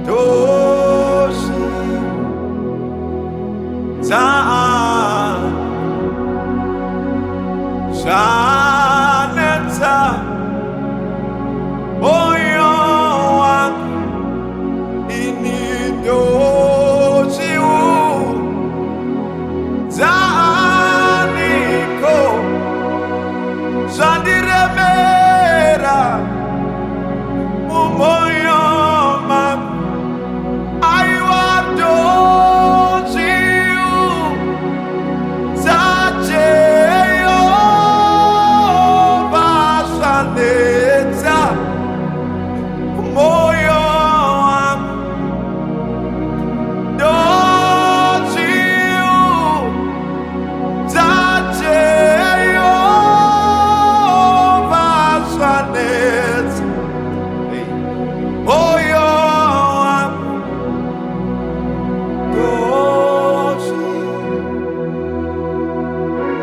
Doshi Zaan Shaneta Oyo Ini Doshi Zaaniko Sandiremera Umoyo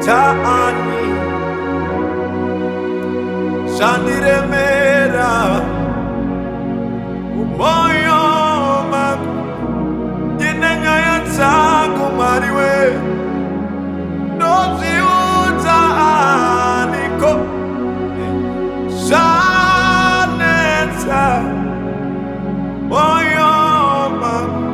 Taani Sandiremera Umoyo Maku Jinengaya Taku Mariwe Dozi Utaaniko Shaneta Umoyo Maku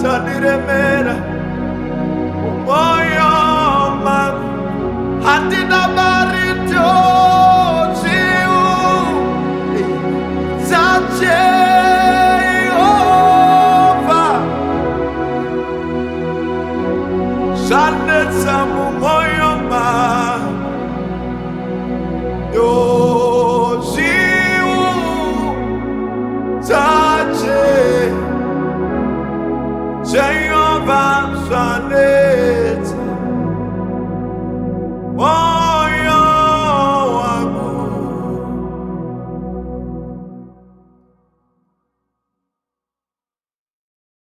Tandiremera Umoyo Maku Hatina Marito Ziu Zache Ova Shanetsa Umoyo Maku Ziu Zache Jehovah Sunday.